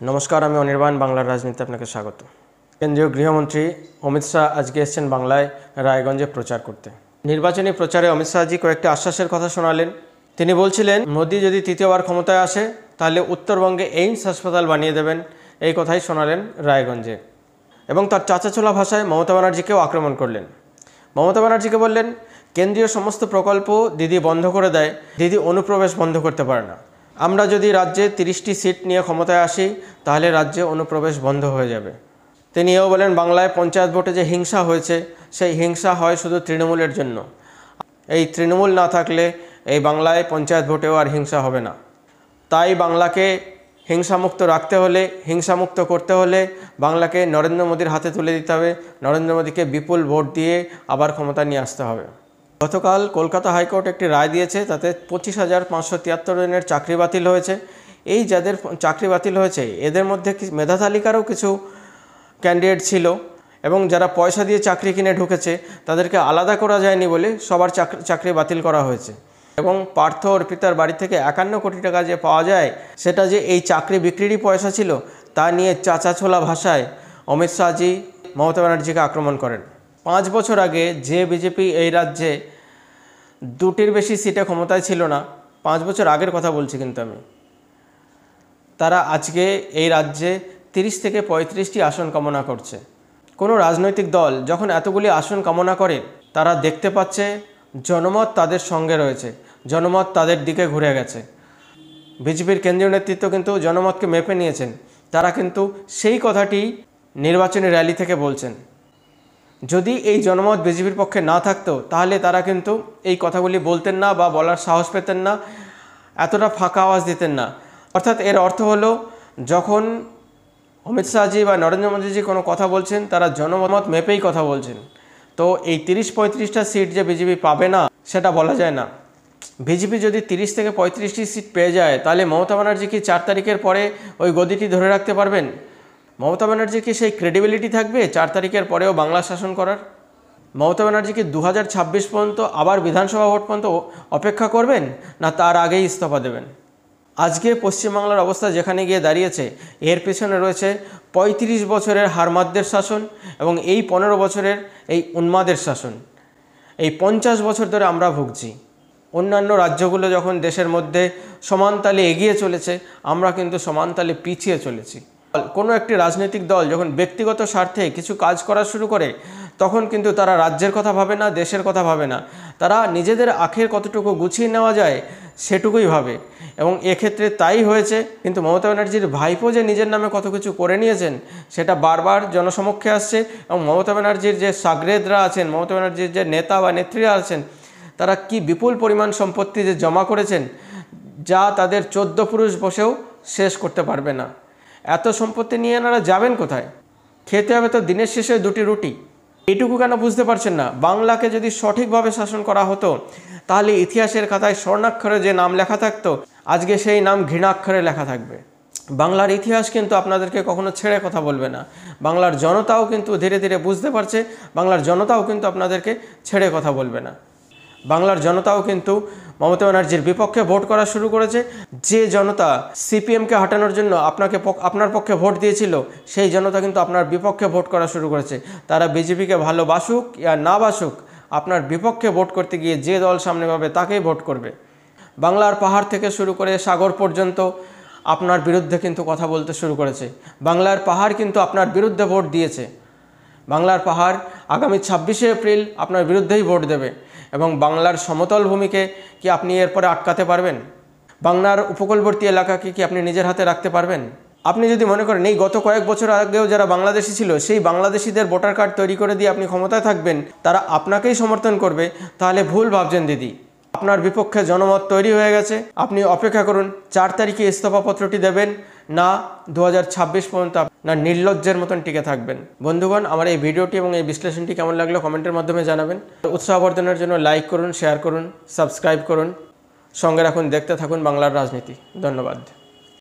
नमस्कार আমি অনির্বাণ বাংলার রাজনীতিতে আপনাকে স্বাগত। কেন্দ্রীয় গৃহমন্ত্রী অমিত শাহ আজকে এসেছেন বাংলায় রায়গঞ্জে প্রচার করতে। নির্বাচনী প্রচারে অমিত শাহজি কয়েকটি আশ্বাসের কথা শোনালেন। তিনি বলছিলেন মোদি যদি তৃতীয়বার ক্ষমতায় আসে তাহলে উত্তরবঙ্গে এইমস হাসপাতাল বানিয়ে দেবেন, এই কথাই শোনালেন রায়গঞ্জে। এবং তার চাচাছোলা ভাষায় মমতা ব্যানার্জিকেও আক্রমণ করলেন। মমতা ব্যানার্জিকে বললেন কেন্দ্রীয় সমস্ত প্রকল্প দিদি বন্ধ করে দেয়, দিদি অনুপ্রবেশ বন্ধ করতে পারে না। আমরা যদি রাজ্যে 30টি সিট নিয়ে ক্ষমতায় আসি তাহলে রাজ্যে অনুপ্রবেশ বন্ধ হয়ে যাবে। তিনি এও বলেন বাংলায় পঞ্চায়েত ভোটে যে হিংসা হয়েছে সেই হিংসা হয় শুধু তৃণমূলের জন্য। এই তৃণমূল না থাকলে এই বাংলায় পঞ্চায়েত ভোটেও আর হিংসা হবে না। তাই বাংলাকে হিংসামুক্ত রাখতে হলে, হিংসামুক্ত করতে হলে বাংলাকে নরেন্দ্র মোদীর হাতে তুলে দিতে হবে। নরেন্দ্র মোদীকে বিপুল ভোট দিয়ে আবার ক্ষমতা নিয়ে আসতে হবে। গতকাল কলকাতা হাইকোর্ট একটি রায় দিয়েছে, তাতে 25,573 জনের চাকরি বাতিল হয়েছে। এই যাদের চাকরি বাতিল হয়েছে এদের মধ্যে মেধা তালিকারও কিছু ক্যান্ডিডেট ছিল এবং যারা পয়সা দিয়ে চাকরি কিনে ঢুকেছে তাদেরকে আলাদা করা যায়নি বলে সবার চাকরি বাতিল করা হয়েছে। এবং পার্থ অর্পিতার বাড়ি থেকে 51 কোটি টাকা যে পাওয়া যায় সেটা যে এই চাকরি বিক্রিরই পয়সা ছিল তা নিয়ে চাচাছোলা ভাষায় অমিত শাহজি মমতা ব্যানার্জিকে আক্রমণ করেন। 5 বছর আগে যে বিজেপি এই রাজ্যে 2টির বেশি সিটে ক্ষমতায় ছিল না, 5 বছর আগের কথা বলছি কিন্তু আমি, তারা আজকে এই রাজ্যে 30 থেকে 35টি আসন কামনা করছে। কোনো রাজনৈতিক দল যখন এতগুলি আসন কামনা করে তারা দেখতে পাচ্ছে জনমত তাদের সঙ্গে রয়েছে, জনমত তাদের দিকে ঘুরে গেছে। বিজেপির কেন্দ্রীয় নেতৃত্ব কিন্তু জনমতকে মেপে নিয়েছেন। তারা কিন্তু সেই কথাটি নির্বাচনী র্যালি থেকে বলছেন। যদি এই জনমত বিজেপির পক্ষে না থাকতো তাহলে তারা কিন্তু এই কথাগুলি বলতেন না বা বলার সাহস পেতেন না, এতটা ফাঁকা আওয়াজ দিতেন না। অর্থাৎ এর অর্থ হলো যখন অমিত শাহজি বা নরেন্দ্র মোদীজি কোনো কথা বলছেন তারা জনমত মেপেই কথা বলছেন। তো এই 30-35টা সিট যে বিজেপি পাবে না সেটা বলা যায় না। বিজেপি যদি 30 থেকে 35টি সিট পেয়ে যায় তাহলে মমতা ব্যানার্জি কি 4 তারিখের পরে ওই গদিটি ধরে রাখতে পারবেন? মমতা ব্যানার্জি কি সেই ক্রেডিবিলিটি থাকবে 4 তারিখের পরেও বাংলা শাসন করার? মমতা ব্যানার্জি কি 2026 পর্যন্ত আবার বিধানসভা ভোট পর্যন্ত অপেক্ষা করবেন, না তার আগেই ইস্তফা দেবেন? আজকে পশ্চিমবাংলার অবস্থা যেখানে গিয়ে দাঁড়িয়েছে এর পেছনে রয়েছে 35 বছরের হারমাদদের শাসন এবং এই 15 বছরের এই উন্মাদের শাসন। এই 50 বছর ধরে আমরা ভুগছি। অন্যান্য রাজ্যগুলো যখন দেশের মধ্যে সমানতালে এগিয়ে চলেছে আমরা কিন্তু সমানতালে পিছিয়ে চলেছি। কোনো একটি রাজনৈতিক দল যখন ব্যক্তিগত স্বার্থে কিছু কাজ করা শুরু করে তখন কিন্তু তারা রাজ্যের কথা ভাবে না, দেশের কথা ভাবে না। তারা নিজেদের আখের কতটুকু গুছিয়ে নেওয়া যায় সেটুকুই ভাবে এবং এক্ষেত্রে তাই হয়েছে। কিন্তু মমতা ব্যানার্জির ভাইপো যে নিজের নামে কত কিছু করে নিয়েছেন সেটা বারবার জনসমক্ষে আসছে এবং মমতা ব্যানার্জির যে সাগরেদরা আছেন, মমতা ব্যানার্জির যে নেতা বা নেত্রীরা আছেন তারা কি বিপুল পরিমাণ সম্পত্তি যে জমা করেছেন যা তাদের 14 পুরুষ বসেও শেষ করতে পারবে না। এত সম্পত্তি নিয়ে এনারা যাবেন কোথায়? খেতে হবে তো দিনের শেষে 2টি রুটি। এইটুকু কেন বুঝতে পারছেন না? বাংলাকে যদি সঠিকভাবে শাসন করা হতো তাহলে ইতিহাসের খাতায় স্বর্ণাক্ষরে যে নাম লেখা থাকতো আজকে সেই নাম ঘৃণাক্ষরে লেখা থাকবে। বাংলার ইতিহাস কিন্তু আপনাদেরকে কখনো ছেড়ে কথা বলবে না। বাংলার জনতাও কিন্তু ধীরে ধীরে বুঝতে পারছে, বাংলার জনতাও কিন্তু আপনাদেরকে ছেড়ে কথা বলবে না। বাংলার জনতাও কিন্তু মমতা ব্যানার্জির বিপক্ষে ভোট করা শুরু করেছে। যে জনতা সিপিএমকে হাঁটানোর জন্য আপনার পক্ষে ভোট দিয়েছিল সেই জনতা কিন্তু আপনার বিপক্ষে ভোট করা শুরু করেছে। তারা বিজেপিকে ভালোবাসুক या না বাসুক আপনার বিপক্ষে ভোট করতে গিয়ে যে দল সামনে পাবে তাকেই ভোট করবে। বাংলার পাহাড় থেকে শুরু করে সাগর পর্যন্ত আপনার বিরুদ্ধে কিন্তু কথা বলতে শুরু করেছে। বাংলার পাহাড় কিন্তু আপনার বিরুদ্ধে ভোট দিয়েছে। বাংলার পাহাড় আগামী 26শে এপ্রিল আপনার বিরুদ্ধেই ভোট দেবে এবং বাংলার সমতল ভূমিকে কি আপনি এরপরে আটকাতে পারবেন? বাংলার উপকূলবর্তী এলাকাকে কি আপনি নিজের হাতে রাখতে পারবেন? আপনি যদি মনে করেন এই গত কয়েক বছর আগেও যারা বাংলাদেশি ছিল সেই বাংলাদেশিদের ভোটার কার্ড তৈরি করে দিয়ে আপনি ক্ষমতায় থাকবেন, তারা আপনাকেই সমর্থন করবে, তাহলে ভুল ভাবছেন দিদি। আপনার বিপক্ষে জনমত তৈরি হয়ে গেছে। আপনি অপেক্ষা করুন 4 তারিখে ইস্তফাপত্রটি দেবেন, না 2026 পর্যন্ত না নির্লজ্জের মতন টিকে থাকবেন। বন্ধুগণ, আমার এই ভিডিওটি এবং এই বিশ্লেষণটি কেমন লাগলো কমেন্টের মাধ্যমে জানাবেন। উৎসাহবর্ধনের জন্য লাইক করুন, শেয়ার করুন, সাবস্ক্রাইব করুন, সঙ্গে রাখুন, দেখতে থাকুন বাংলার রাজনীতি। ধন্যবাদ।